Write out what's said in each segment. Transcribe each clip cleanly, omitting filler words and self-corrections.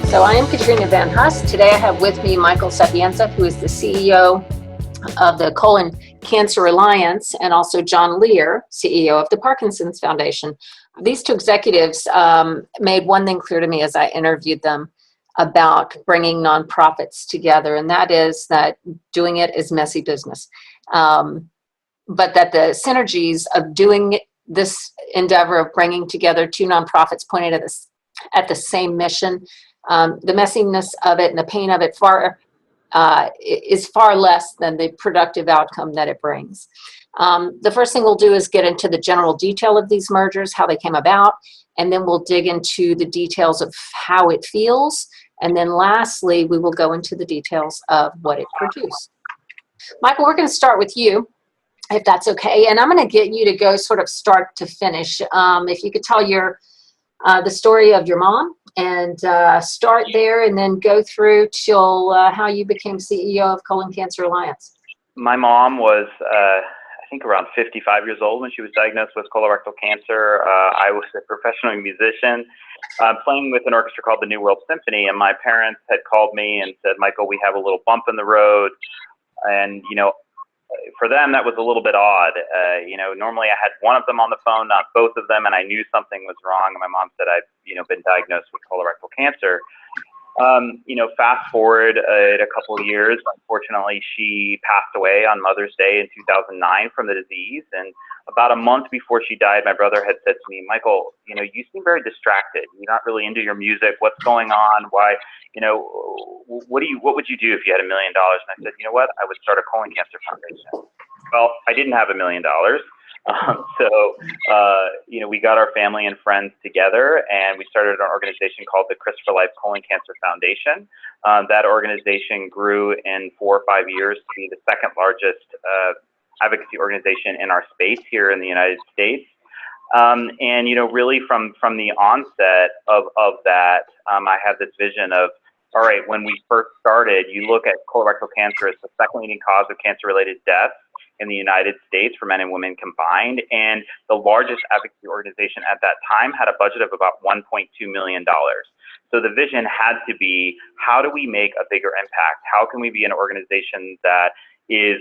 So I am Katrina VanHuss. Today I have with me Michael Sapienza, who is the CEO of the Colon Cancer Alliance, and also John Lehr, CEO of the Parkinson Foundation. These two executives made one thing clear to me as I interviewed them about bringing nonprofits together, and that is that doing it is messy business. But that the synergies of doing this endeavor of bringing together two nonprofits pointed at the same mission, the messiness of it and the pain of it is far less than the productive outcome that it brings. The first thing we'll do is get into the general detail of these mergers, how they came about, and then we'll dig into the details of how it feels. And then lastly, we will go into the details of what it produced. Michael, we're going to start with you, if that's okay. And I'm going to get you to go sort of start to finish. If you could tell the story of your mom and start there and then go through till how you became CEO of Colon Cancer Alliance. My mom was, I think, around 55 years old when she was diagnosed with colorectal cancer. I was a professional musician playing with an orchestra called the New World Symphony, and my parents had called me and said, Michael, we have a little bump in the road. And, for them, that was a little bit odd. Normally I had one of them on the phone, not both of them, and I knew something was wrong. And my mom said I've, been diagnosed with colorectal cancer. Fast forward a couple of years, unfortunately, she passed away on Mother's Day in 2009 from the disease. And about a month before she died, my brother had said to me, Michael, you seem very distracted. You're not really into your music. What's going on? Why, what would you do if you had $1 million? And I said, you know what? I would start a colon cancer foundation. Well, I didn't have $1 million. We got our family and friends together and we started an organization called the Christopher Life Colon Cancer Foundation. That organization grew in 4 or 5 years to be the second largest advocacy organization in our space here in the United States. Really from the onset of that, I had this vision of, all right, when we first started, you look at colorectal cancer as the second leading cause of cancer-related deaths in the United States for men and women combined. And the largest advocacy organization at that time had a budget of about $1.2 million. So the vision had to be, how do we make a bigger impact? How can we be an organization that is,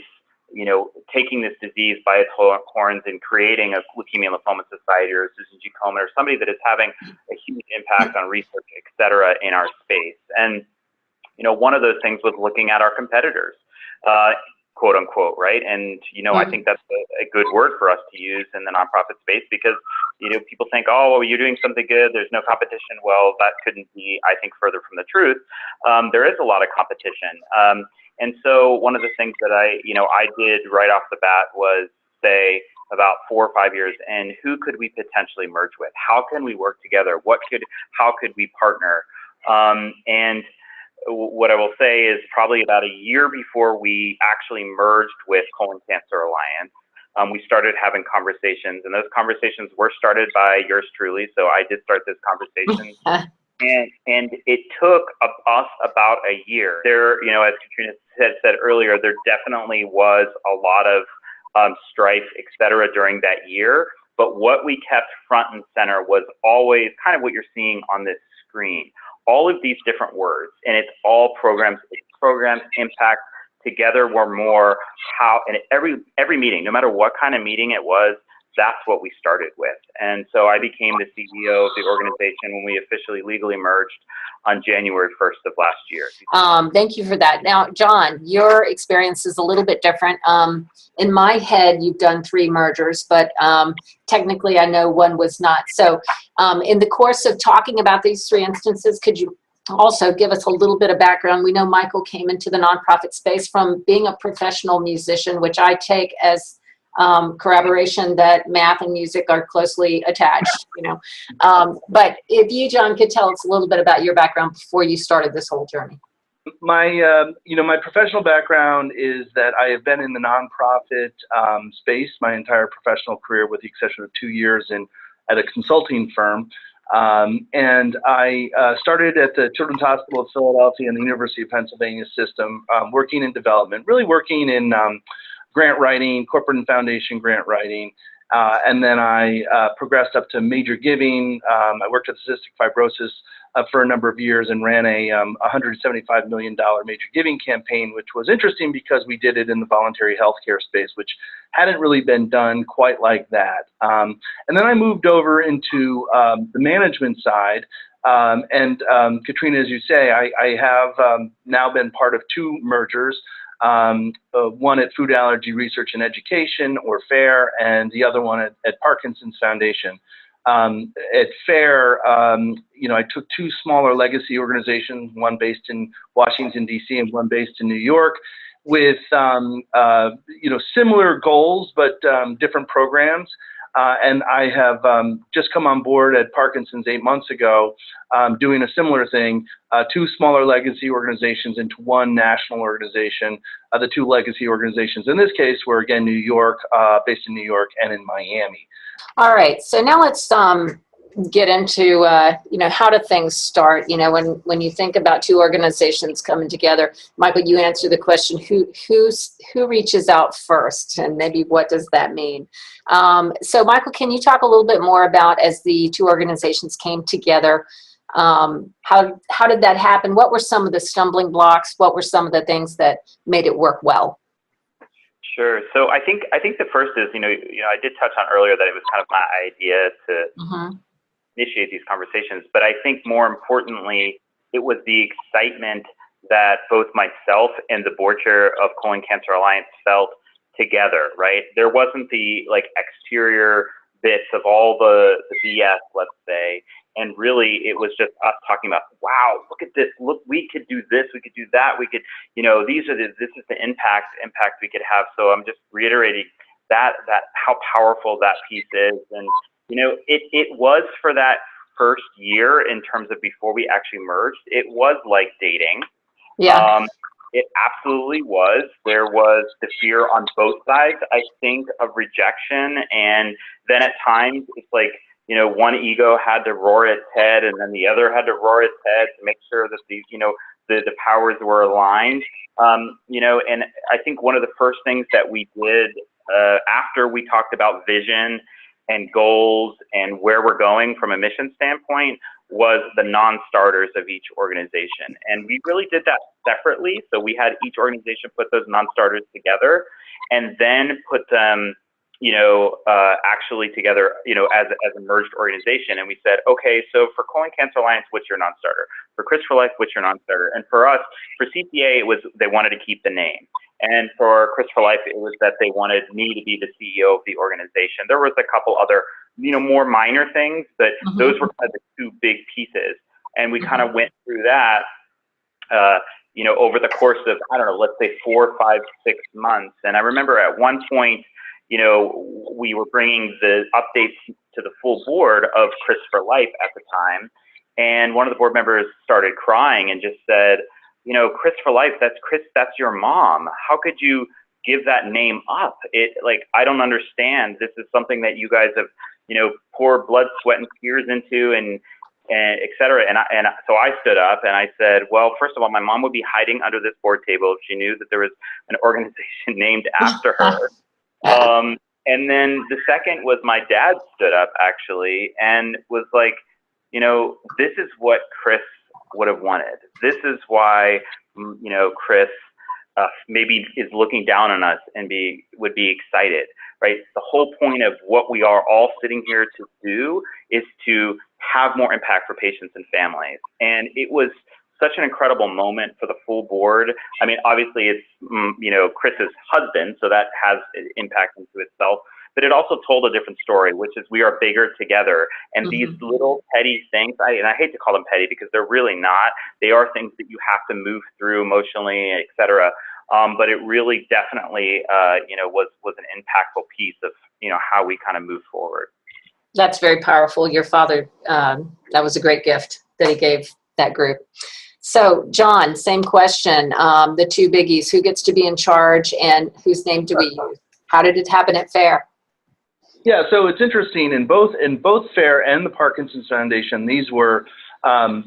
taking this disease by its horns and creating a Leukemia and Lymphoma Society or Susan G. Komen or somebody that is having a huge impact on research, et cetera, in our space. And, one of those things was looking at our competitors, quote unquote, right? And, I think that's a good word for us to use in the nonprofit space because, people think, oh, well, you're doing something good. There's no competition. Well, that couldn't be, I think, further from the truth. There is a lot of competition. And so one of the things that I did right off the bat was say about 4 or 5 years in, who could we potentially merge with? How can we work together? How could we partner? And what I will say is probably about a year before we actually merged with Colon Cancer Alliance, we started having conversations, and those conversations were started by yours truly. So I did start this conversation. And it took us about a year. There, as Katrina said earlier, there definitely was a lot of strife, et cetera, during that year. But what we kept front and center was always kind of what you're seeing on this screen. All of these different words, and it's all programs, impact, together we're more, how, and every meeting, no matter what kind of meeting it was, that's what we started with. And so I became the CEO of the organization when we officially legally merged on January 1st of last year. Thank you for that. Now, John, your experience is a little bit different. In my head, you've done 3 mergers, but technically I know one was not. So in the course of talking about these 3 instances, could you also give us a little bit of background? We know Michael came into the nonprofit space from being a professional musician, which I take as corroboration that math and music are closely attached, But if you, John, could tell us a little bit about your background before you started this whole journey. My professional background is that I have been in the nonprofit space my entire professional career, with the exception of 2 years at a consulting firm. And I started at the Children's Hospital of Philadelphia and the University of Pennsylvania system, working in development, really working in grant writing, corporate and foundation grant writing. And then I progressed up to major giving. I worked at the Cystic Fibrosis for a number of years and ran a $175 million major giving campaign, which was interesting because we did it in the voluntary healthcare space, which hadn't really been done quite like that. And then I moved over into the management side. Katrina, as you say, I have now been part of two mergers, one at Food Allergy Research and Education, or FAIR, and the other one at Parkinson's Foundation. At FAIR, I took two smaller legacy organizations, one based in Washington, D.C. and one based in New York, with similar goals but different programs. And I have just come on board at Parkinson's 8 months ago, doing a similar thing, two smaller legacy organizations into one national organization. The two legacy organizations in this case were, again, New York, based in New York, and in Miami. All right, so now let's get into how do things start? When you think about two organizations coming together, Michael, you answer the question: who reaches out first, and maybe what does that mean? So, Michael, can you talk a little bit more about, as the two organizations came together, how did that happen? What were some of the stumbling blocks? What were some of the things that made it work well? Sure. So I think the first is, I did touch on earlier that it was kind of my idea to initiate these conversations, but I think more importantly, it was the excitement that both myself and the board chair of Colon Cancer Alliance felt together, right? There wasn't the exterior bits of all the BS, let's say, and really it was just us talking about, wow, look at this, look, we could do this, we could do that, we could, this is the impact we could have. So I'm just reiterating that how powerful that piece is. And it was, for that first year, in terms of before we actually merged, it was like dating. Yeah. It absolutely was. There was the fear on both sides, I think, of rejection. And then at times it's like, one ego had to roar its head, and then the other had to roar its head to make sure that the powers were aligned. And I think one of the first things that we did after we talked about vision and goals and where we're going from a mission standpoint was the non-starters of each organization. And we really did that separately. So we had each organization put those non-starters together and then put them, actually together, as a merged organization. And we said, okay, so for Colon Cancer Alliance, what's your non-starter? For Chris for Life, what's your non-starter? And for us, for CCA, it was they wanted to keep the name. And for Chris for Life, it was that they wanted me to be the CEO of the organization. There was a couple other, more minor things, but those were kind of the two big pieces. And we kind of went through that, over the course of, let's say 4, 5, 6 months. And I remember at one point, we were bringing the updates to the full board of Chris for Life at the time. And one of the board members started crying and just said, Chris for Life, that's your mom. How could you give that name up? I don't understand. This is something that you guys have, poured blood, sweat, and tears into, and et cetera. And so I stood up and I said, well, first of all, my mom would be hiding under this board table if she knew that there was an organization named after her. And then the second was my dad stood up actually and was like, this is what Chris would have wanted. This is why, Chris maybe is looking down on us and would be excited, right? The whole point of what we are all sitting here to do is to have more impact for patients and families. And it was such an incredible moment for the full board. I mean, obviously it's, Chris's husband, so that has impact into itself, but it also told a different story, which is we are bigger together. And these little petty things, and I hate to call them petty because they're really not, they are things that you have to move through emotionally, et cetera. But it really definitely, was an impactful piece of, how we kind of move forward. That's very powerful. Your father, that was a great gift that he gave that group. So, John, same question. The two biggies: who gets to be in charge, and whose name do we use? How did it happen at FAIR? Yeah, so it's interesting. In both FAIR and the Parkinson Foundation, these were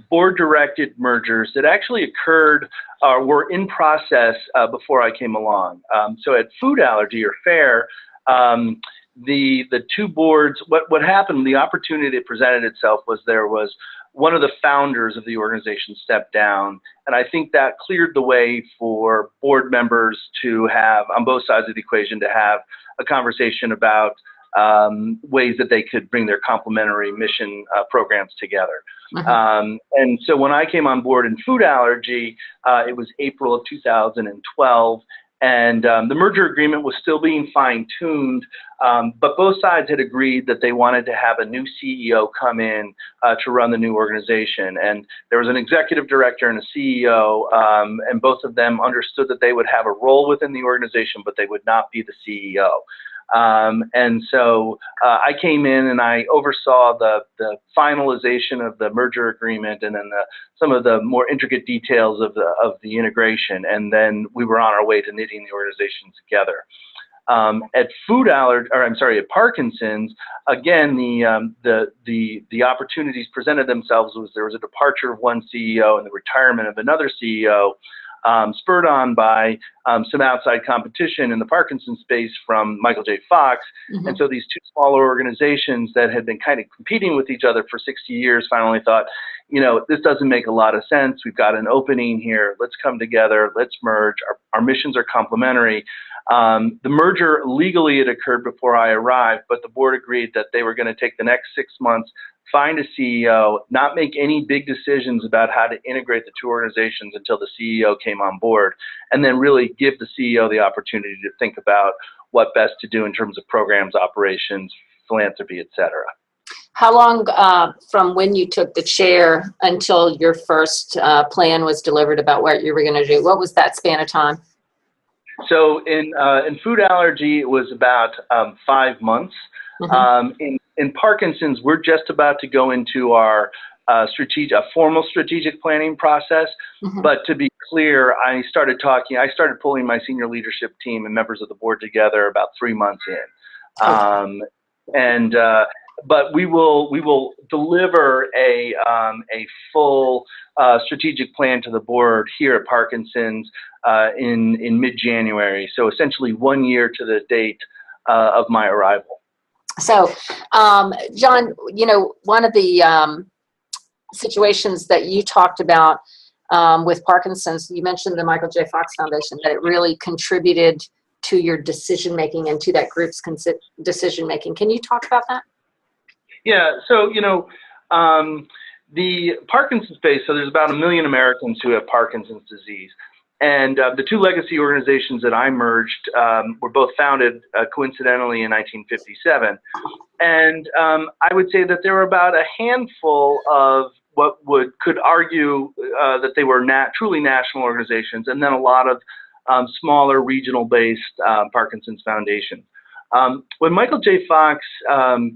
board-directed mergers that actually occurred, were in process before I came along. So at Food Allergy, or FAIR, the two boards, what happened, the opportunity that presented itself was there was one of the founders of the organization stepped down. And I think that cleared the way for board members to have, on both sides of the equation, to have a conversation about ways that they could bring their complementary mission programs together. And so when I came on board in food allergy, it was April of 2012. And the merger agreement was still being fine-tuned, but both sides had agreed that they wanted to have a new CEO come in to run the new organization. And there was an executive director and a CEO, and both of them understood that they would have a role within the organization, but they would not be the CEO. And so I came in and I oversaw the finalization of the merger agreement and then some of the more intricate details of the integration. And then we were on our way to knitting the organization together. At Parkinson's, again, the opportunities presented themselves was there was a departure of one CEO and the retirement of another CEO. Spurred on by some outside competition in the Parkinson space from Michael J. Fox. And so these two smaller organizations that had been kind of competing with each other for 60 years finally thought, this doesn't make a lot of sense. We've got an opening here. Let's come together. Let's merge. Our missions are complementary. The merger legally had occurred before I arrived, but the board agreed that they were going to take the next 6 months, find a CEO, not make any big decisions about how to integrate the two organizations until the CEO came on board, and then really give the CEO the opportunity to think about what best to do in terms of programs, operations, philanthropy, et cetera. How long from when you took the chair until your first plan was delivered about what you were going to do? What was that span of time? So in food allergy, it was about 5 months. In Parkinson's, we're just about to go into our formal strategic planning process. But to be clear, I started pulling my senior leadership team and members of the board together about 3 months in. But we will deliver a full strategic plan to the board here at Parkinson's in mid-January. So essentially 1 year to the date of my arrival. So, John, one of the situations that you talked about with Parkinson's, you mentioned the Michael J. Fox Foundation, that it really contributed to your decision-making and to that group's decision-making. Can you talk about that? Yeah, so, the Parkinson's space, so there's about 1 million Americans who have Parkinson's disease. And the two legacy organizations that I merged were both founded coincidentally in 1957. And I would say that there were about a handful of what could argue that they were truly national organizations, and then a lot of smaller regional-based Parkinson's foundations. When Michael J. Fox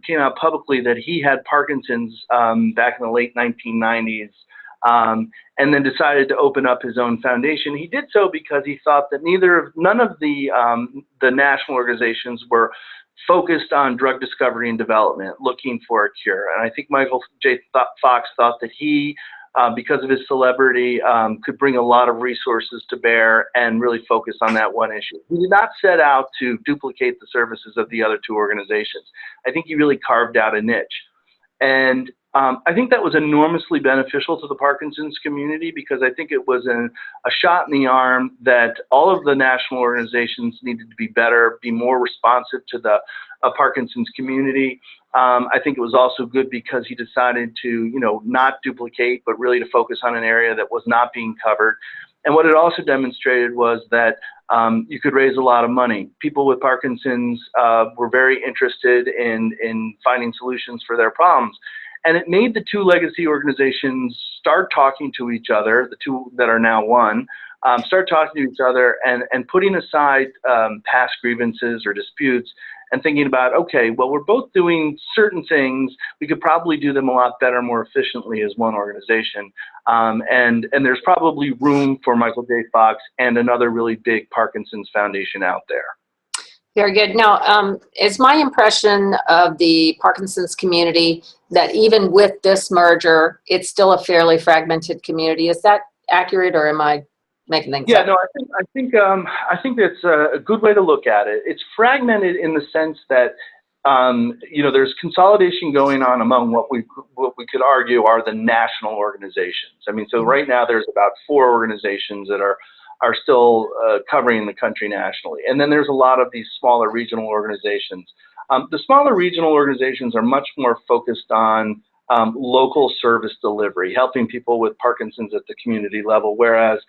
came out publicly that he had Parkinson's back in the late 1990s, and then decided to open up his own foundation, he did so because he thought that none of the national organizations were focused on drug discovery and development, looking for a cure. And I think Michael J. Fox thought that he, because of his celebrity, could bring a lot of resources to bear and really focus on that one issue. He did not set out to duplicate the services of the other two organizations. I think he really carved out a niche. And I think that was enormously beneficial to the Parkinson's community, because I think it was a shot in the arm that all of the national organizations needed to be better, be more responsive to the Parkinson's community. I think it was also good because he decided to, not duplicate, but really to focus on an area that was not being covered. And what it also demonstrated was that you could raise a lot of money. People with Parkinson's were very interested in finding solutions for their problems. And it made the two legacy organizations start talking to each other, the two that are now one, start talking to each other and putting aside past grievances or disputes and thinking about, okay, well, we're both doing certain things. We could probably do them a lot better, more efficiently as one organization. And there's probably room for Michael J. Fox and another really big Parkinson's Foundation out there. Very good. Now, it's my impression of the Parkinson's community that even with this merger, it's still a fairly fragmented community. Is that accurate, or am I making things up? No, I think that's a good way to look at it. It's fragmented in the sense that there's consolidation going on among what we could argue are the national organizations. I mean, so right now there's about 4 organizations that are still covering the country nationally. And then there's a lot of these smaller regional organizations. The smaller regional organizations are much more focused on local service delivery, helping people with Parkinson's at the community level, whereas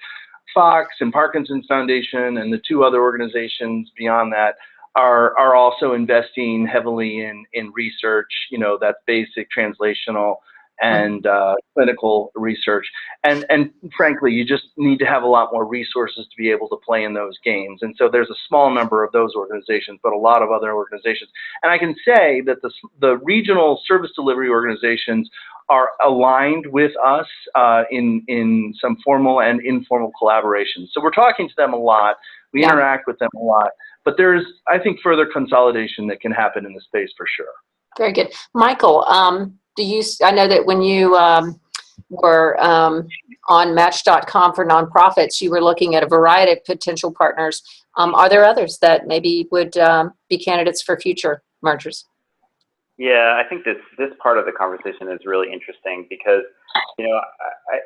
Fox and Parkinson Foundation and the 2 other organizations beyond that are also investing heavily in research, that's basic, translational, and clinical research. And frankly, you just need to have a lot more resources to be able to play in those games. And so there's a small number of those organizations, but a lot of other organizations. And I can say that the regional service delivery organizations are aligned with us in some formal and informal collaborations. So we're talking to them a lot. We interact with them a lot. But there's, I think, further consolidation that can happen in the space for sure. Very good. Michael, I know that when you were on Match.com for nonprofits, you were looking at a variety of potential partners. Are there others that maybe would be candidates for future mergers? Yeah, I think this part of the conversation is really interesting because,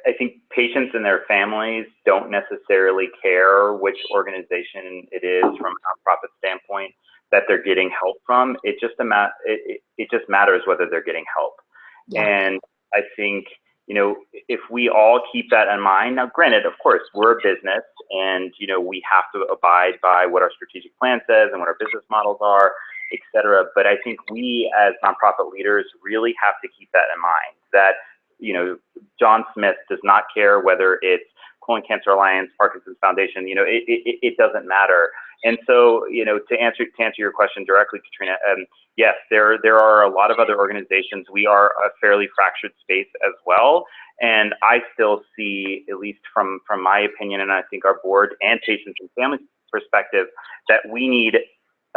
I think patients and their families don't necessarily care which organization it is from a nonprofit standpoint that they're getting help from. It just matters whether they're getting help. Yeah. And I think, if we all keep that in mind, now granted, of course, we're a business and, we have to abide by what our strategic plan says and what our business models are, et cetera. But I think we as nonprofit leaders really have to keep that in mind that, John Smith does not care whether it's Colon Cancer Alliance, Parkinson Foundation, it doesn't matter. And so, to answer your question directly, Katrina, yes, there are a lot of other organizations. We are a fairly fractured space as well. And I still see, at least from my opinion, and I think our board and patients and families perspective, that we need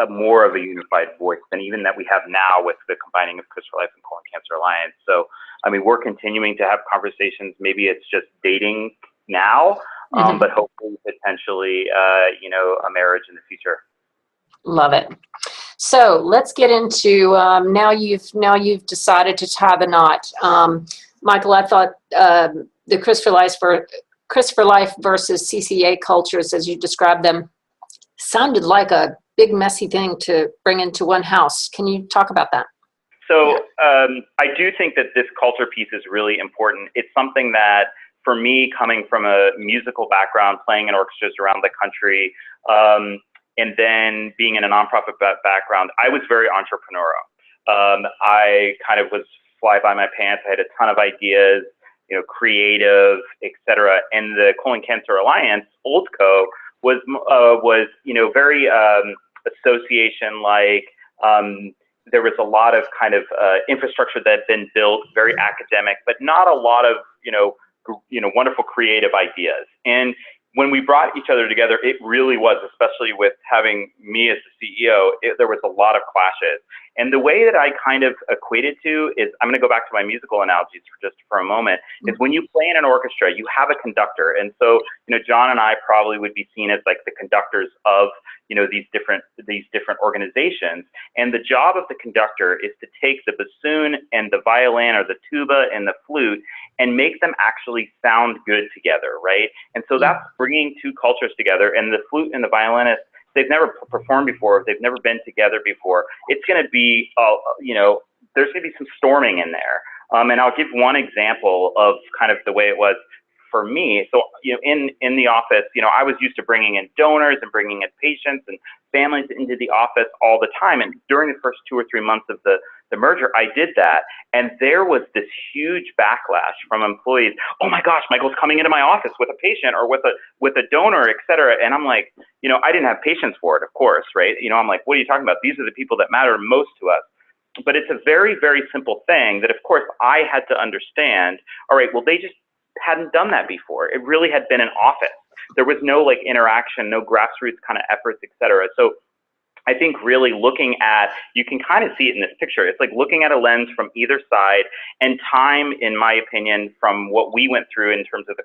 more of a unified voice than even that we have now with the combining of CRISPR Life and Colon Cancer Alliance. So, I mean, we're continuing to have conversations. Maybe it's just dating now, but hopefully potentially, a marriage in the future. Love it. So let's get into now you've decided to tie the knot. Michael, I thought the CRISPR Life versus CCA cultures, as you described them, sounded like a big messy thing to bring into one house. Can you talk about that? So I do think that this culture piece is really important. It's something that, for me, coming from a musical background, playing in orchestras around the country, and then being in a nonprofit background, I was very entrepreneurial. I kind of was fly by my pants. I had a ton of ideas, creative, et cetera. And the Colon Cancer Alliance, OldCo, was very association-like. There was a lot of kind of infrastructure that had been built, very academic, but not a lot of, wonderful creative ideas. And when we brought each other together, it really was, especially with having me as the CEO, there was a lot of clashes. And the way that I kind of equated to is, I'm going to go back to my musical analogies for a moment, is when you play in an orchestra, you have a conductor. And so, John and I probably would be seen as like the conductors of, these different organizations. And the job of the conductor is to take the bassoon and the violin or the tuba and the flute and make them actually sound good together, right? And so that's bringing two cultures together. And the flute and the violinist, they've never performed before, they've never been together before. It's going to be, there's going to be some storming in there. And I'll give one example of kind of the way it was for me. So, in the office, I was used to bringing in donors and bringing in patients and families into the office all the time. And during the first 2 or 3 months of the merger, I did that. And there was this huge backlash from employees. Oh my gosh, Michael's coming into my office with a patient or with a donor, et cetera. And I'm like, I didn't have patience for it, of course, right? I'm like, what are you talking about? These are the people that matter most to us. But it's a very, very simple thing that, of course, I had to understand. All right, well, they just hadn't done that before. It really had been an office. There was no interaction, no grassroots kind of efforts, et cetera. So I think really looking at, you can kind of see it in this picture. It's like looking at a lens from either side, and time, in my opinion, from what we went through in terms of the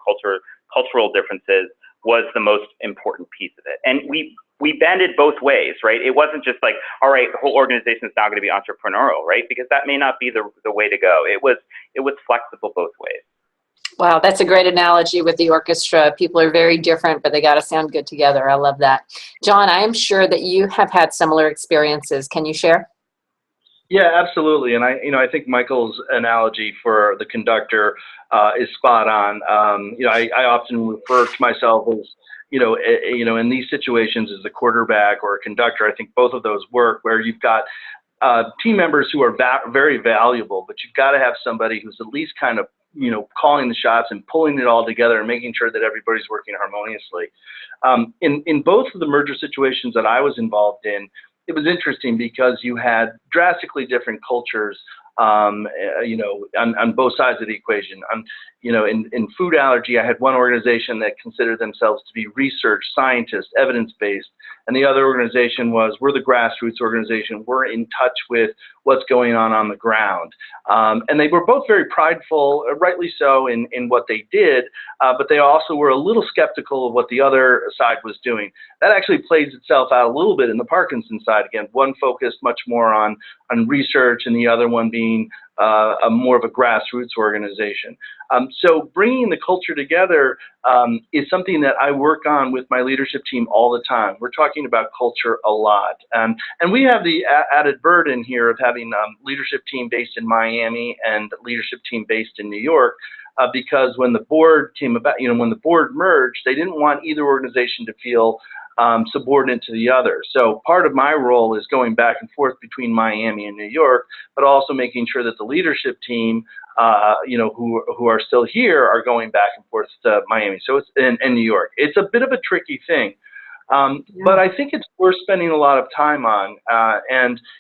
cultural differences, was the most important piece of it. And we we bended both ways, right? It wasn't just like, all right, the whole organization is now going to be entrepreneurial, right? Because that may not be the way to go. It was flexible both ways. Wow, that's a great analogy with the orchestra. People are very different, but they got to sound good together. I love that. John, I am sure that you have had similar experiences. Can you share? Yeah, absolutely. And I think Michael's analogy for the conductor is spot on. I often refer to myself as, in these situations as a quarterback or a conductor. I think both of those work where you've got team members who are very valuable, but you've got to have somebody who's at least kind of, calling the shots and pulling it all together and making sure that everybody's working harmoniously. In both of the merger situations that I was involved in, it was interesting because you had drastically different cultures, on both sides of the equation. In food allergy, I had one organization that considered themselves to be research, scientists, evidence-based, and the other organization was, we're the grassroots organization. We're in touch with what's going on the ground. And they were both very prideful, rightly so, in what they did, but they also were a little skeptical of what the other side was doing. That actually plays itself out a little bit in the Parkinson side. Again, one focused much more on research and the other one being more of a grassroots organization. So bringing the culture together is something that I work on with my leadership team all the time. We're talking about culture a lot. And we have the added burden here of having leadership team based in Miami and leadership team based in New York. Because when the board came about, when the board merged, they didn't want either organization to feel subordinate to the other. So part of my role is going back and forth between Miami and New York, but also making sure that the leadership team, who are still here, are going back and forth to Miami. So it's in New York. It's a bit of a tricky thing. But I think it's worth spending a lot of time on.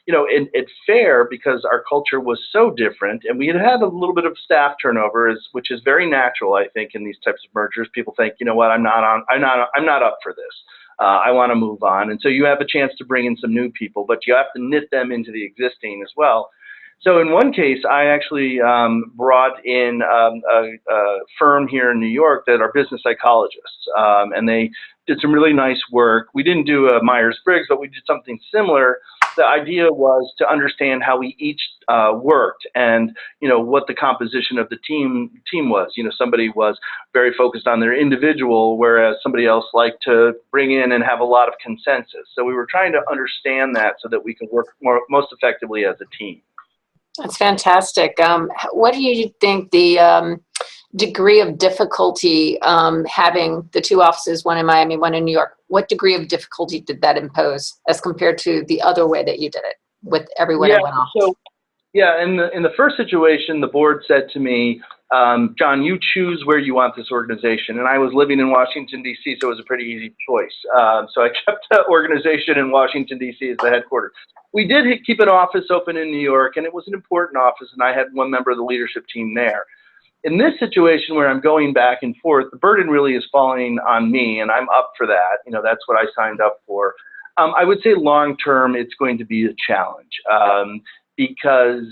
It's fair because our culture was so different, and we had a little bit of staff turnover, which is very natural, I think, in these types of mergers. People think, you know what, I'm not up for this. I want to move on. And so you have a chance to bring in some new people, but you have to knit them into the existing as well. So in one case, I actually brought in a firm here in New York that are business psychologists, and they did some really nice work. We didn't do a Myers-Briggs, but we did something similar. The idea was to understand how we each worked and, what the composition of the team was. Somebody was very focused on their individual, whereas somebody else liked to bring in and have a lot of consensus. So we were trying to understand that so that we could work most effectively as a team. That's fantastic. What do you think the degree of difficulty having the two offices, one in Miami, one in New York, what degree of difficulty did that impose as compared to the other way that you did it with everyone that went off? So, in the first situation, the board said to me, John, you choose where you want this organization. And I was living in Washington, D.C., so it was a pretty easy choice. So I kept the organization in Washington, D.C. as the headquarters. We did keep an office open in New York, and it was an important office, and I had one member of the leadership team there. In this situation where I'm going back and forth, the burden really is falling on me, and I'm up for that. That's what I signed up for. I would say long-term, it's going to be a challenge because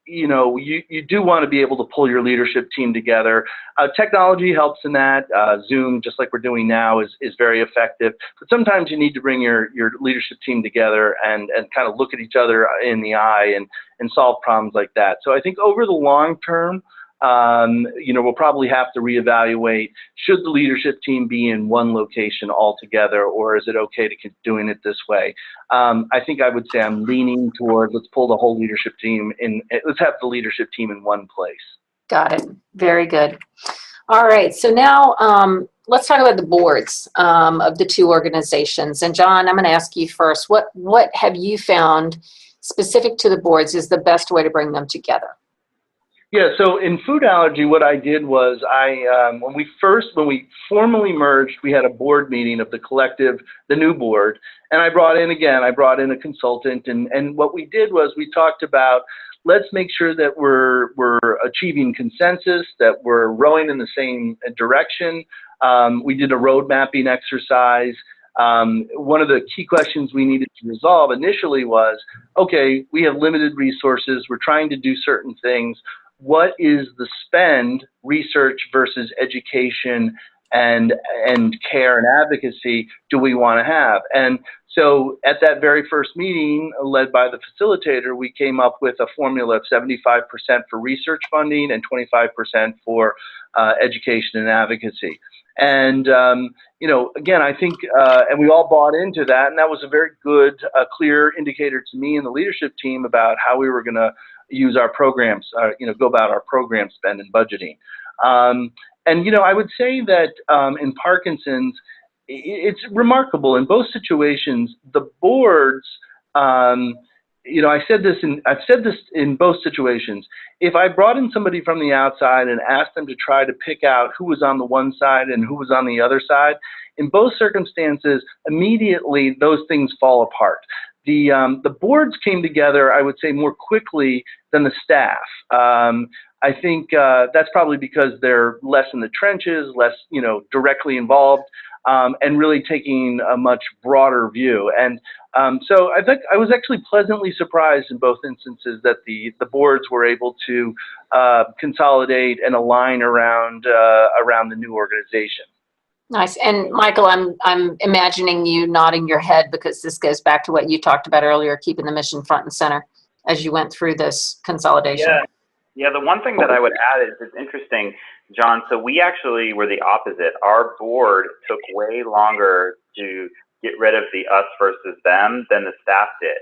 you do want to be able to pull your leadership team together. Technology helps in that. Zoom, just like we're doing now, is very effective. But sometimes you need to bring your leadership team together and kind of look at each other in the eye and solve problems like that. So I think over the long term, we'll probably have to reevaluate, should the leadership team be in one location altogether, or is it okay to keep doing it this way? I think I would say I'm leaning toward, let's pull the whole leadership team in, let's have the leadership team in one place. Got it. Very good. All right. So now let's talk about the boards of the two organizations. And John, I'm going to ask you first, what have you found specific to the boards is the best way to bring them together? Yeah, so in food allergy, what I did was when we formally merged, we had a board meeting of the collective, the new board, and I brought in a consultant, and what we did was we talked about, let's make sure that we're achieving consensus, that we're rowing in the same direction. We did a road mapping exercise. One of the key questions we needed to resolve initially was, okay, we have limited resources, we're trying to do certain things. What is the spend, research versus education and care and advocacy do we want to have? And so at that very first meeting, led by the facilitator, we came up with a formula of 75% for research funding and 25% for education and advocacy. And, again, I think, and we all bought into that, and that was a very good, clear indicator to me and the leadership team about how we were going to use our programs, go about our program spend and budgeting. And I would say that in Parkinson's, it's remarkable. In both situations, the boards, I've said this in both situations. If I brought in somebody from the outside and asked them to try to pick out who was on the one side and who was on the other side, in both circumstances, immediately those things fall apart. The boards came together, I would say, more quickly than the staff. I think that's probably because they're less in the trenches, less directly involved, and really taking a much broader view. And so I think I was actually pleasantly surprised in both instances that the boards were able to consolidate and align around the new organization. Nice. And Michael, I'm imagining you nodding your head because this goes back to what you talked about earlier, keeping the mission front and center as you went through this consolidation. Yeah. The one thing that I would add is it's interesting, John. So we actually were the opposite. Our board took way longer to get rid of the us versus them than the staff did.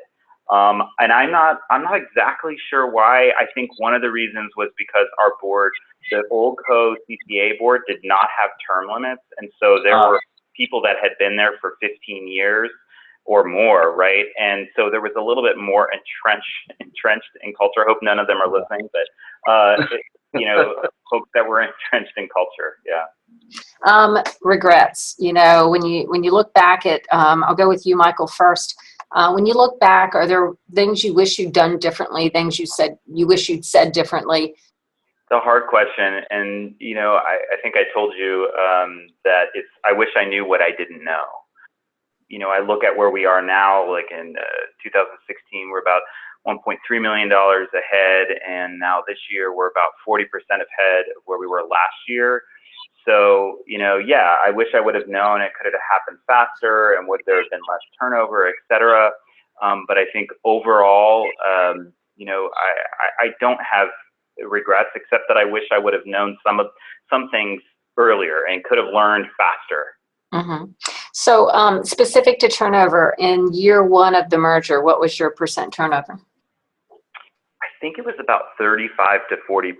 And I'm not exactly sure why. I think one of the reasons was because our board, the old CCA board, did not have term limits. And so there were people that had been there for 15 years or more, right? And so there was a little bit more entrenched in culture. I hope none of them are listening, but folks that were entrenched in culture. Yeah. Regrets. When you look back at, I'll go with you, Michael, first. When you look back, are there things you wish you'd done differently? Things you wish you'd said differently? It's a hard question, and I think I told you that I wish I knew what I didn't know. I look at where we are now, like in 2016, we're about $1.3 million ahead, and now this year we're about 40% ahead of where we were last year. So, I wish I would have known it could have happened faster and would there have been less turnover, et cetera. But I think overall, I don't have regrets, except that I wish I would have known some things earlier and could have learned faster. Mm-hmm. So specific to turnover, in year one of the merger, what was your percent turnover? I think it was about 35 to 40%.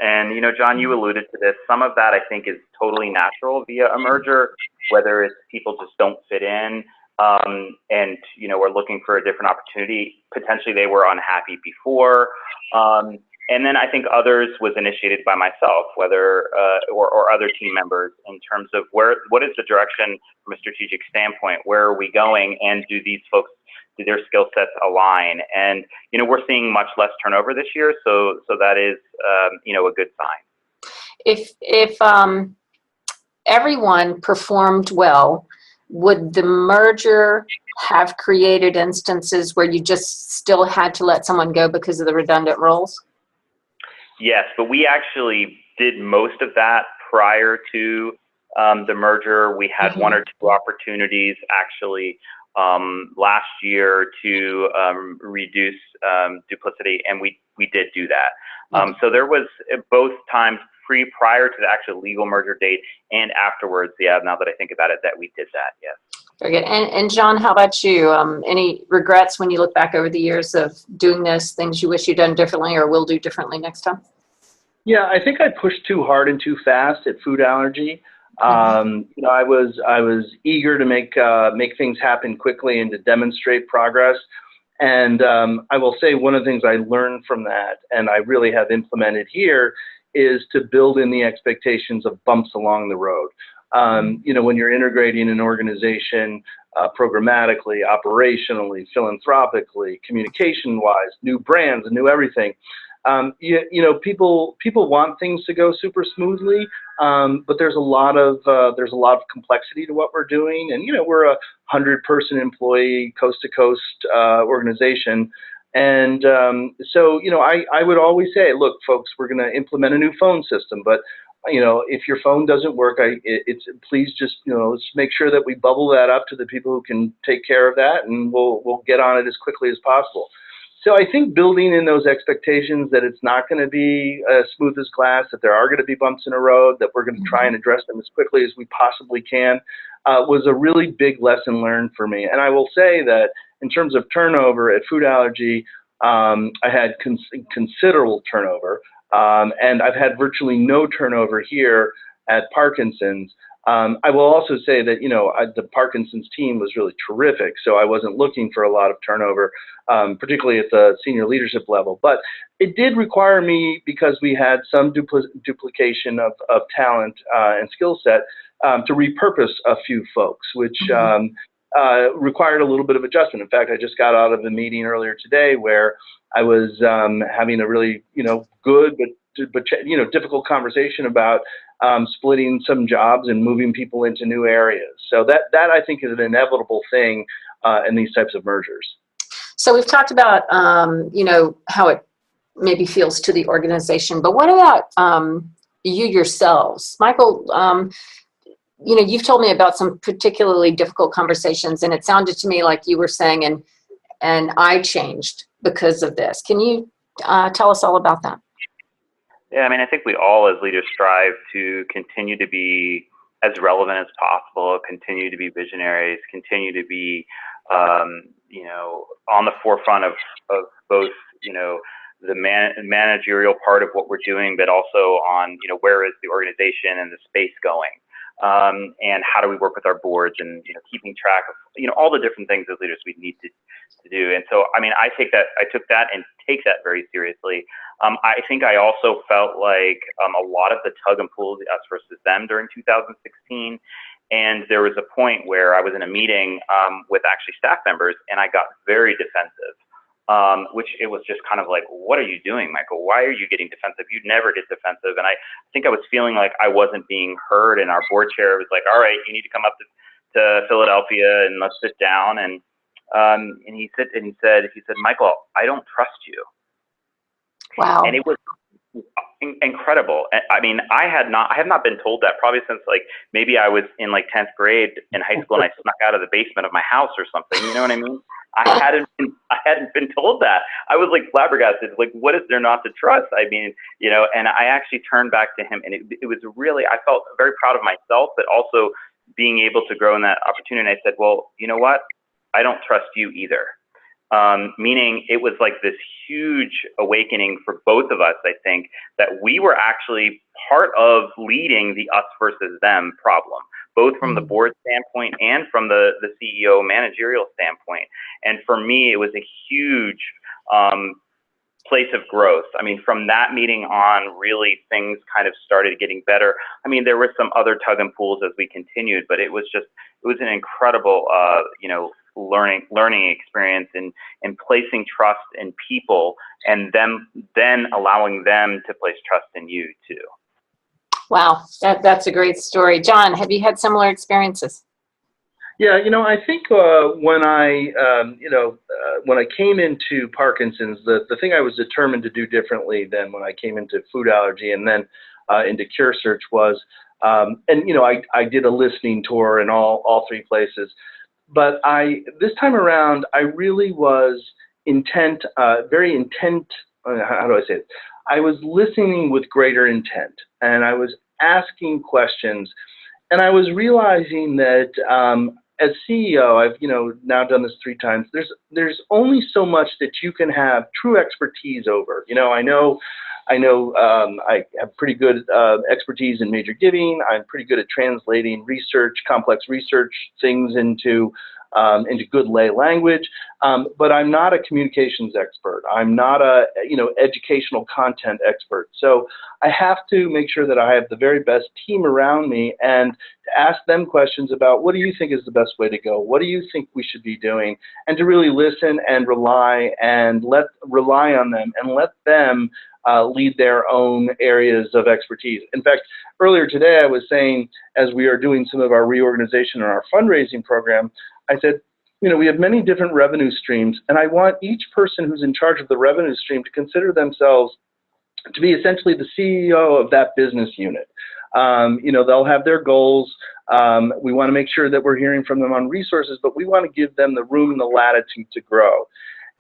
And, John, you alluded to this. Some of that I think is totally natural via a merger, whether it's people just don't fit in and, we're looking for a different opportunity. Potentially they were unhappy before. And then I think others was initiated by myself, whether or other team members, in terms of what is the direction from a strategic standpoint? Where are we going? And do these folks, do their skill sets align? And we're seeing much less turnover this year, so that is a good sign. If everyone performed well, would the merger have created instances where you just still had to let someone go because of the redundant roles? Yes, but we actually did most of that prior to the merger. We had one or two opportunities actually last year to reduce duplicity, and we did do that. So there was both times prior to the actual legal merger date and afterwards. Yeah, now that I think about it, that we did that. Yes. Very good. And John, how about you? Any regrets when you look back over the years of doing this, things you wish you'd done differently or will do differently next time? Yeah, I think I pushed too hard and too fast at food allergy. I was eager to make things happen quickly and to demonstrate progress. And I will say one of the things I learned from that, and I really have implemented here, is to build in the expectations of bumps along the road. When you're integrating an organization programmatically, operationally, philanthropically, communication-wise, new brands and new everything, people want things to go super smoothly, but there's a lot of complexity to what we're doing, and we're a 100-person employee, coast-to-coast organization. And so, I would always say, look, folks, we're going to implement a new phone system, but if your phone doesn't work, please just, let's make sure that we bubble that up to the people who can take care of that, and we'll get on it as quickly as possible. So I think building in those expectations that it's not going to be smooth as glass, that there are going to be bumps in the road, that we're going to try and address them as quickly as we possibly can, was a really big lesson learned for me. And I will say that in terms of turnover at food allergy, I had considerable turnover, and I've had virtually no turnover here at Parkinson's. I will also say that, the Parkinson's team was really terrific, so I wasn't looking for a lot of turnover, particularly at the senior leadership level. But it did require me, because we had some duplication of talent and skill set, to repurpose a few folks, which required a little bit of adjustment. In fact, I just got out of the meeting earlier today where I was having a really, good but difficult conversation about splitting some jobs and moving people into new areas. So that I think is an inevitable thing in these types of mergers. So we've talked about, how it maybe feels to the organization, but what about you yourselves? Michael, you've told me about some particularly difficult conversations, and it sounded to me like you were saying, and I changed because of this. Can you tell us all about that? Yeah, I think we all as leaders strive to continue to be as relevant as possible, continue to be visionaries, continue to be, on the forefront of both, the managerial part of what we're doing, but also on, where is the organization and the space going, and how do we work with our boards, and keeping track of all the different things as leaders we need to do. And so I took that and take that very seriously. I think I also felt like a lot of the tug and pull, the us versus them, during 2016. And there was a point where I was in a meeting with actually staff members, and I got very defensive, which it was just kind of like, what are you doing, Michael? Why are you getting defensive? You'd never get defensive. And I think I was feeling like I wasn't being heard, and our board chair was like, all right, you need to come up to Philadelphia and let's sit down. And he said, Michael, I don't trust you. Wow. And it was incredible. I have not been told that probably since maybe I was in 10th grade in high school, and I snuck out of the basement of my house or something. You know what I mean? I hadn't been told that. I was flabbergasted. What is there not to trust? And I actually turned back to him, and it was really, I felt very proud of myself, but also being able to grow in that opportunity. And I said, well, you know what? I don't trust you either. Meaning it was this huge awakening for both of us, I think, that we were actually part of leading the us versus them problem, both from the board standpoint and from the CEO managerial standpoint. And for me, it was a huge place of growth. From that meeting on, really things kind of started getting better. There were some other tug and pulls as we continued, but it was an incredible, learning experience in placing trust in people, and then allowing them to place trust in you too. Wow, that's a great story. John, have you had similar experiences? Yeah, I think when I came into Parkinson's, the thing I was determined to do differently than when I came into food allergy and then into Cure Search was, I did a listening tour in all three places. But this time around, I really was very intent. How do I say it? I was listening with greater intent, and I was asking questions, and I was realizing that as CEO, I've now done this 3 times. There's only so much that you can have true expertise over. I have pretty good expertise in major giving. I'm pretty good at translating complex research things into good lay language. But I'm not a communications expert. I'm not a educational content expert. So I have to make sure that I have the very best team around me and to ask them questions about, what do you think is the best way to go? What do you think we should be doing? And to really listen and rely on them and let them lead their own areas of expertise. In fact, earlier today I was saying, as we are doing some of our reorganization in our fundraising program, I said, we have many different revenue streams, and I want each person who's in charge of the revenue stream to consider themselves to be essentially the CEO of that business unit. They'll have their goals. We want to make sure that we're hearing from them on resources, but we want to give them the room and the latitude to grow.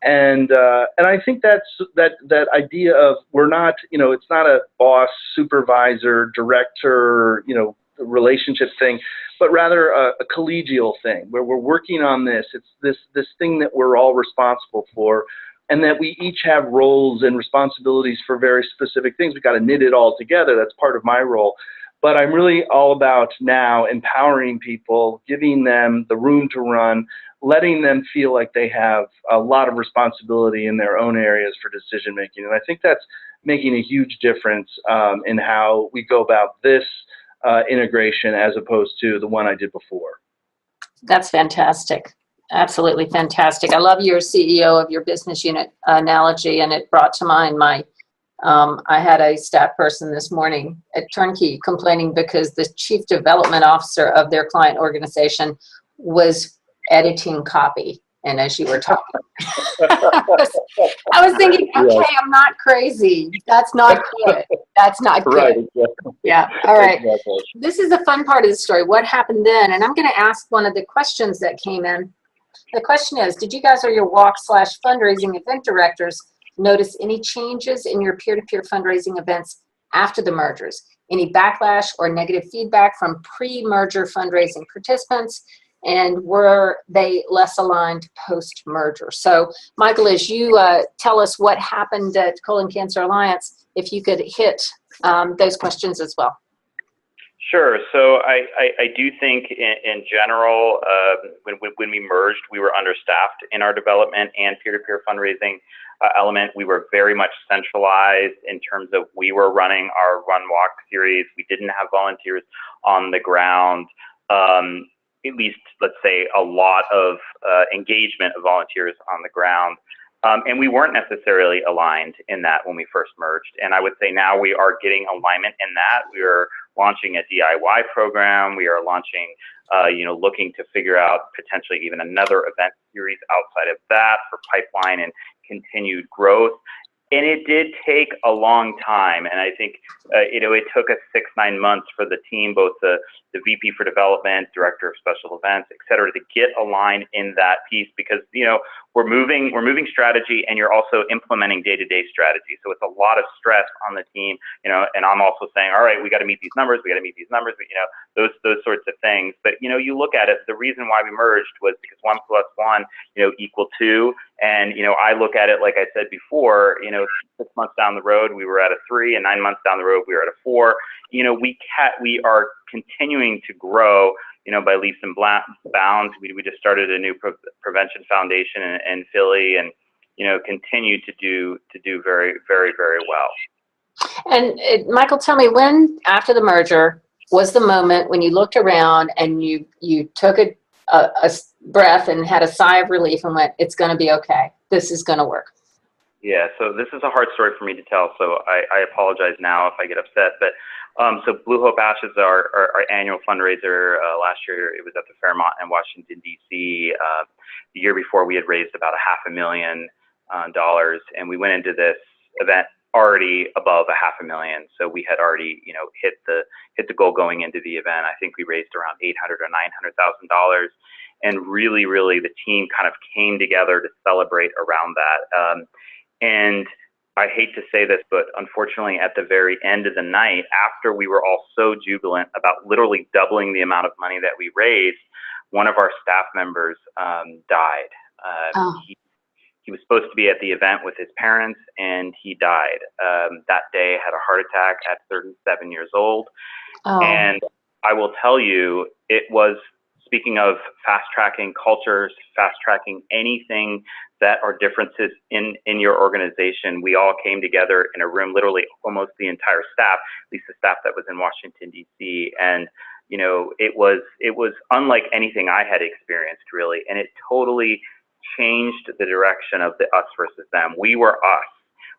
And I think that idea of we're not, it's not a boss, supervisor, director, relationship thing, but rather a collegial thing where we're working on this. It's this thing that we're all responsible for, and that we each have roles and responsibilities for very specific things. We've got to knit it all together. That's part of my role. But I'm really all about now empowering people, giving them the room to run, letting them feel like they have a lot of responsibility in their own areas for decision making. And I think that's making a huge difference in how we go about this integration as opposed to the one I did before. That's fantastic. Absolutely fantastic. I love your CEO of your business unit analogy, and it brought to mind I had a staff person this morning at Turnkey complaining because the chief development officer of their client organization was editing copy. And as you were talking, I was thinking, okay, I'm not crazy. That's not good. That's not good. Right, exactly. Yeah. All right. Exactly. This is a fun part of the story. What happened then? And I'm going to ask one of the questions that came in. The question is, did you guys or your walk/fundraising event directors notice any changes in your peer-to-peer fundraising events after the mergers? Any backlash or negative feedback from pre-merger fundraising participants? And were they less aligned post-merger? So, Michael, as you tell us what happened at Colon Cancer Alliance, if you could hit those questions as well. Sure. So I do think in general, when we merged, we were understaffed in our development and peer-to-peer fundraising element. We were very much centralized in terms of we were running our Run Walk series. We didn't have volunteers on the ground. At least, let's say, a lot of engagement of volunteers on the ground. And we weren't necessarily aligned in that when we first merged. And I would say now we are getting alignment in that. We are launching a DIY program. We are launching, looking to figure out potentially even another event series outside of that for pipeline and continued growth. And it did take a long time. And I think, it took us 6-9 months for the team, both the VP for development, director of special events, et cetera, to get aligned in that piece because, we're moving strategy and you're also implementing day-to-day strategy. So it's a lot of stress on the team, and I'm also saying, all right, we got to meet these numbers, but, those sorts of things. But, you look at it, the reason why we merged was because 1 + 1, equal 2. And, I look at it, like I said before, 6 months down the road, we were at a 3, and 9 months down the road, we were at a 4. We are continuing to grow, by leaps and bounds. We just started a new prevention foundation in Philly, and continue to do very, very, very well. And Michael, tell me, when after the merger was the moment when you looked around and you took a breath and had a sigh of relief and went, "It's going to be okay. This is going to work"? Yeah, so this is a hard story for me to tell, so I apologize now if I get upset. But so Blue Hope Ashes, our annual fundraiser last year, it was at the Fairmont in Washington, D.C. The year before, we had raised about $500,000, and we went into this event already above $500,000. So we had already, hit the goal going into the event. I think we raised around $800,000 or $900,000, and really, the team kind of came together to celebrate around that. And I hate to say this, but unfortunately, at the very end of the night, after we were all so jubilant about literally doubling the amount of money that we raised, one of our staff members died. He was supposed to be at the event with his parents, and he died. That day, had a heart attack at 37 years old. Oh. And I will tell you, it was, speaking of fast-tracking cultures, fast-tracking anything that are differences in your organization, we all came together in a room, literally almost the entire staff, at least the staff that was in Washington, D.C. And, it was unlike anything I had experienced, really. And it totally changed the direction of the us versus them. We were us.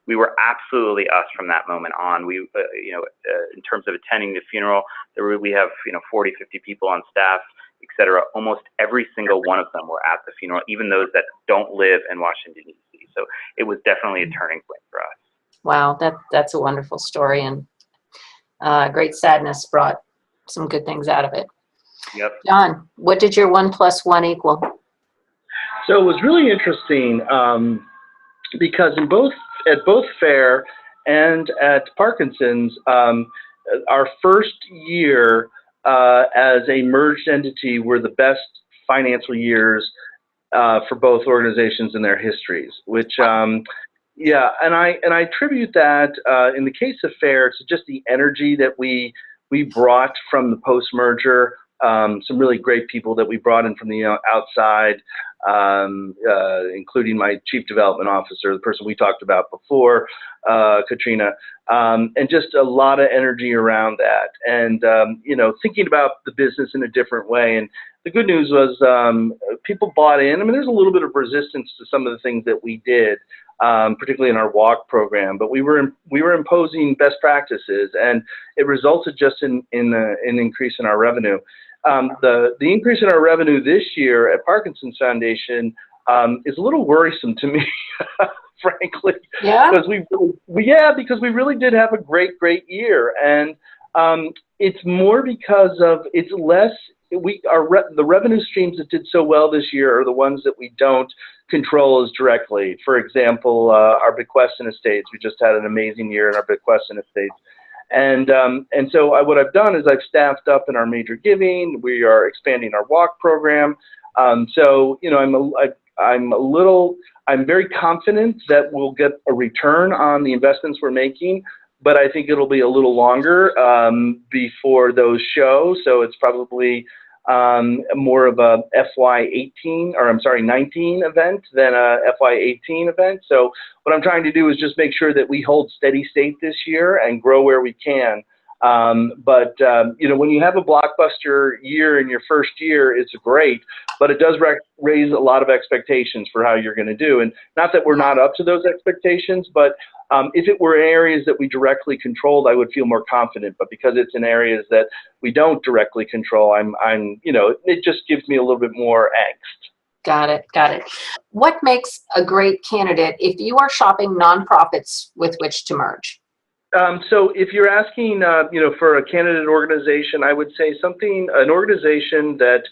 We were absolutely us from that moment on. We, in terms of attending the funeral, we have, 40, 50 people on staff, et cetera. Almost every single one of them were at the funeral, even those that don't live in Washington, D.C. So it was definitely a turning point for us. Wow, that's a wonderful story. And Great sadness brought some good things out of it. Yep. John, what did your 1 + 1 equal? So it was really interesting because at both Fair and at Parkinson's, our first year as a merged entity were the best financial years for both organizations in their histories, which yeah, and I attribute that in the case of Fair to just the energy that we brought from the post merger. Some really great people that we brought in from the outside, including my chief development officer, the person we talked about before, Katrina, and just a lot of energy around that, and thinking about the business in a different way. And the good news was people bought in. I mean, there's a little bit of resistance to some of the things that we did, particularly in our walk program, but we were imposing best practices, and it resulted just in an increase in our revenue. The increase in our revenue this year at Parkinson's Foundation is a little worrisome to me, frankly. Yeah. Because we really did have a great year, and it's more because of it's less. The revenue streams that did so well this year are the ones that we don't control as directly. For example, our bequests and estates. We just had an amazing year in our bequests and estates. And so what I've done is I've staffed up in our major giving. We are expanding our walk program. So I'm very confident that we'll get a return on the investments we're making, but I think it'll be a little longer before those show. So it's probably more of a FY19 event than a FY18 event. So what I'm trying to do is just make sure that we hold steady state this year and grow where we can. But when you have a blockbuster year in your first year, it's great, but it does raise a lot of expectations for how you're going to do. And not that we're not up to those expectations, but if it were areas that we directly controlled, I would feel more confident. But because it's in areas that we don't directly control, it just gives me a little bit more angst. Got it. What makes a great candidate if you are shopping nonprofits with which to merge? So if you're asking, for a candidate organization, I would say an organization that,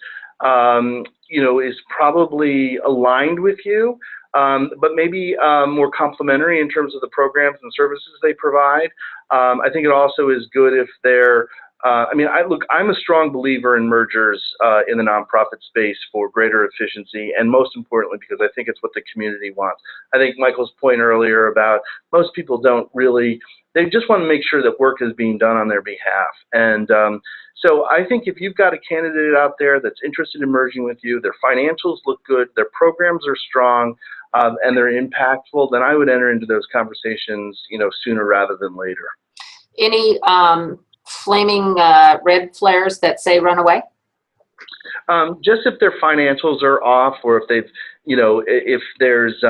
is probably aligned with you, but maybe more complementary in terms of the programs and services they provide. I think it also is good if they're, I'm a strong believer in mergers in the nonprofit space for greater efficiency, and most importantly, because I think it's what the community wants. I think Michael's point earlier about most people they just want to make sure that work is being done on their behalf. And so I think if you've got a candidate out there that's interested in merging with you, their financials look good, their programs are strong, and they're impactful, then I would enter into those conversations, sooner rather than later. Any flaming red flares that say run away? Just if their financials are off, or if they've, if there's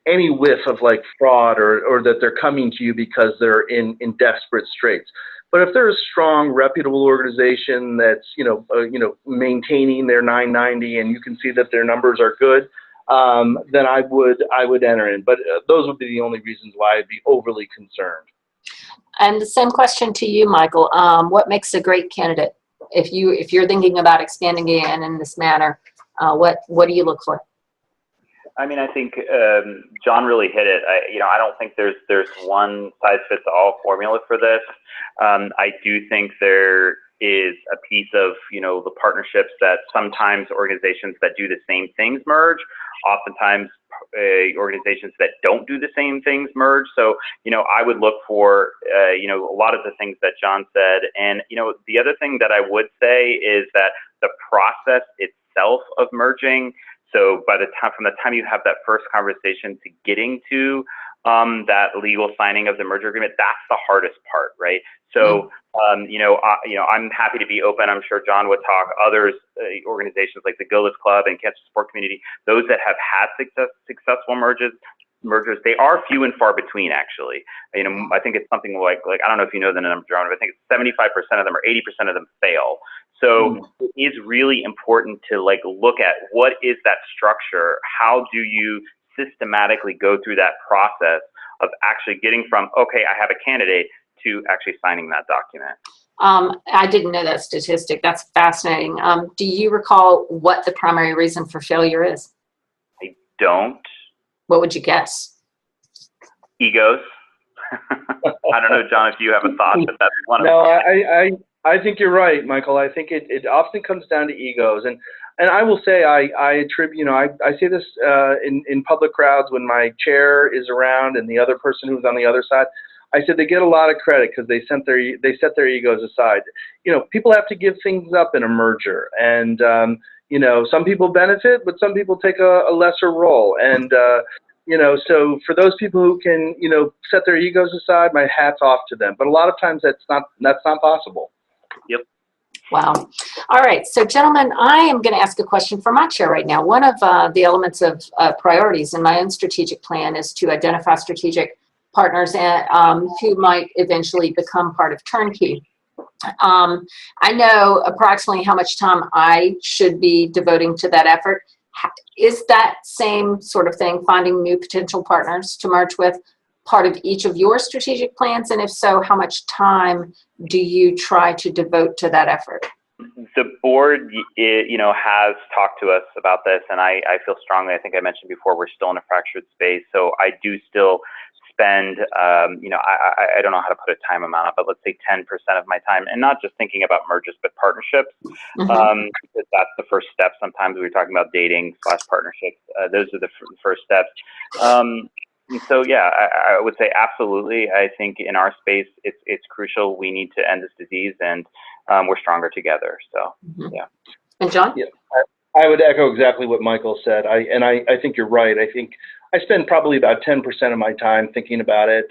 any whiff of like fraud or that they're coming to you because they're in desperate straits. But if they're a strong, reputable organization that's, maintaining their 990 and you can see that their numbers are good, then I would enter in. But those would be the only reasons why I'd be overly concerned. And the same question to you, Michael. What makes a great candidate? If you're thinking about expanding again in this manner, what do you look for? I mean, I think John really hit it. I don't think there's one size fits all formula for this. I do think there is a piece of, the partnerships that sometimes organizations that do the same things merge, oftentimes organizations that don't do the same things merge. So, I would look for, a lot of the things that John said. And, the other thing that I would say is that the process itself of merging, so from the time you have that first conversation to getting to that legal signing of the merger agreement, that's the hardest part, right? So, I'm happy to be open. I'm sure John would talk. Others, organizations like the Gillis Club and Cancer Support Community, those that have had successful mergers, they are few and far between, actually. I think it's something like I don't know if you know the number, John, but I think it's 75% of them or 80% of them fail. So it is really important to look at what is that structure? How do you systematically go through that process of actually getting from, okay, I have a candidate, to actually signing that document. I didn't know that statistic. That's fascinating. Do you recall what the primary reason for failure is? I don't. What would you guess? Egos. I don't know, John, if you have a thought, but that's one of them. No, I think you're right, Michael. I think it often comes down to egos, and I will say I attribute, you know, I say this in public crowds when my chair is around and the other person who's on the other side. I said they get a lot of credit because they set their egos aside. You know, people have to give things up in a merger, and you know, some people benefit, but some people take a lesser role, and you know, so for those people who can, you know, set their egos aside, my hat's off to them. But a lot of times that's not possible. Yep. Wow. All right. So, gentlemen, I am going to ask a question for my chair right now. One of the elements of priorities in my own strategic plan is to identify strategic partners who might eventually become part of Turnkey. I know approximately how much time I should be devoting to that effort. Is that same sort of thing, finding new potential partners to merge with, part of each of your strategic plans? And if so, how much time do you try to devote to that effort? The board, you know, has talked to us about this, and I feel strongly. I think I mentioned before, we're still in a fractured space, so I do still spend, you know, I don't know how to put a time amount on, but let's say 10% of my time, and not just thinking about mergers, but partnerships, because that's the first step. Sometimes we're talking about dating / partnerships. Those are the first steps. And so, yeah, I would say absolutely. I think in our space, it's crucial. We need to end this disease, and we're stronger together. So, yeah. And John? Yeah, I would echo exactly what Michael said. I think you're right. I think I spend probably about 10% of my time thinking about it.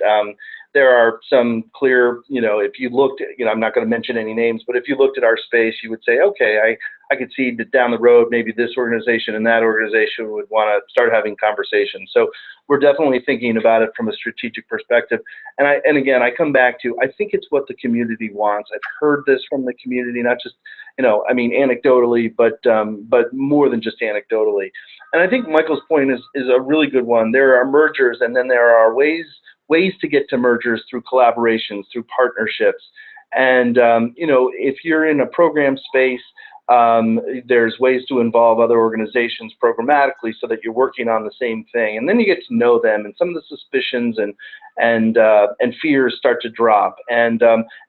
There are some clear, you know, if you looked at, you know, I'm not going to mention any names, but if you looked at our space, you would say, okay, I could see that down the road, maybe this organization and that organization would want to start having conversations. So we're definitely thinking about it from a strategic perspective. And again, I come back to, I think it's what the community wants. I've heard this from the community, not just, you know, I mean, anecdotally, but more than just anecdotally. And I think Michael's point is a really good one. There are mergers, and then there are ways to get to mergers through collaborations, through partnerships. And, you know, if you're in a program space, there's ways to involve other organizations programmatically so that you're working on the same thing. And then you get to know them, and some of the suspicions and fears start to drop. And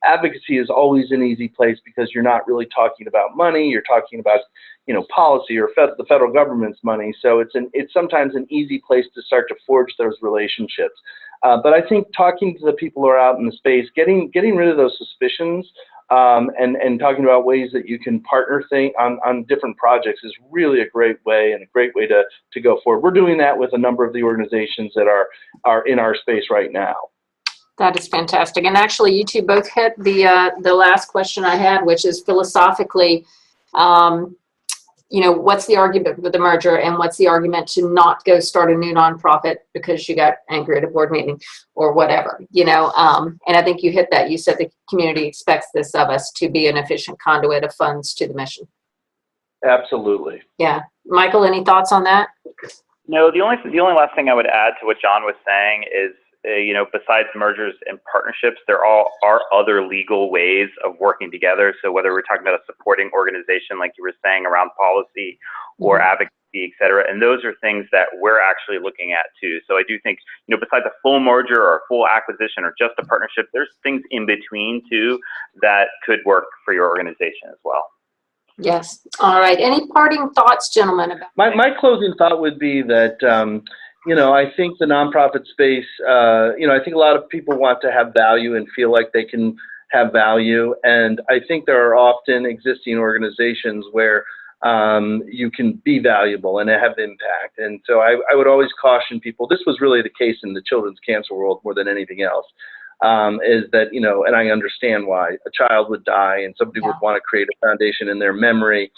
advocacy is always an easy place because you're not really talking about money. You're talking about, you know, policy or the federal government's money. So it's sometimes an easy place to start to forge those relationships. But I think talking to the people who are out in the space, getting rid of those suspicions, and talking about ways that you can partner on different projects is really a great way and a great way to go forward. We're doing that with a number of the organizations that are in our space right now. That is fantastic. And actually, you two both hit the last question I had, which is philosophically, you know, what's the argument with the merger, and what's the argument to not go start a new nonprofit because you got angry at a board meeting or whatever, you know? And I think you hit that. You said the community expects this of us, to be an efficient conduit of funds to the mission. Absolutely. Yeah. Michael, any thoughts on that? No, the only last thing I would add to what John was saying is, you know, besides mergers and partnerships, there are other legal ways of working together. So whether we're talking about a supporting organization, like you were saying, around policy or advocacy, et cetera, and those are things that we're actually looking at too. So I do think, you know, besides a full merger or a full acquisition or just a partnership, there's things in between too that could work for your organization as well. Yes. All right. Any parting thoughts, gentlemen? About my closing thought would be that, you know, I think the nonprofit space, you know, I think a lot of people want to have value and feel like they can have value. And I think there are often existing organizations where you can be valuable and have impact. And so I would always caution people, this was really the case in the children's cancer world more than anything else, is that, you know, and I understand why a child would die and somebody would want to create a foundation in their memory.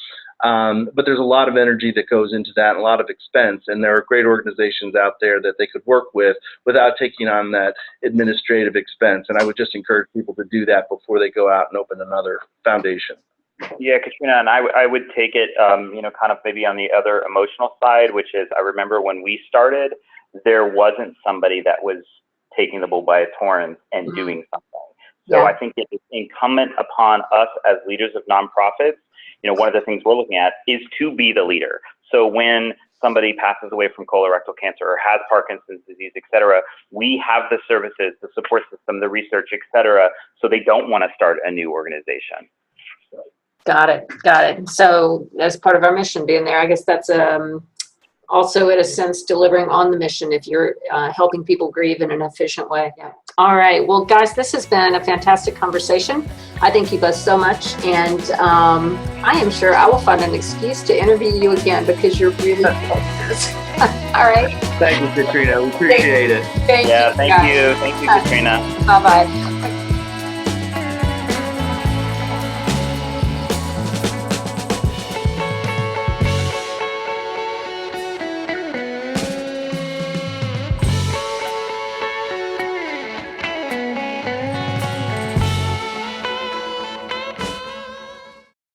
But there's a lot of energy that goes into that and a lot of expense. And there are great organizations out there that they could work with without taking on that administrative expense. And I would just encourage people to do that before they go out and open another foundation. Yeah, Katrina, and I would take it, you know, kind of maybe on the other emotional side, which is, I remember when we started, there wasn't somebody that was taking the bull by its horns and doing something. So Yeah. I think it is incumbent upon us as leaders of nonprofits. One of the things we're looking at is to be the leader. So when somebody passes away from colorectal cancer or has Parkinson's disease, et cetera, we have the services, the support system, the research, et cetera, so they don't want to start a new organization. Got it. So as part of our mission being there, I guess that's also in a sense delivering on the mission if you're helping people grieve in an efficient way. Yeah. All right. Well, guys, this has been a fantastic conversation. I thank you both so much. And I am sure I will find an excuse to interview you again because you're really good at this. All right. Thank you, Katrina. We appreciate it. Thank you. Thank you, Katrina. Bye-bye.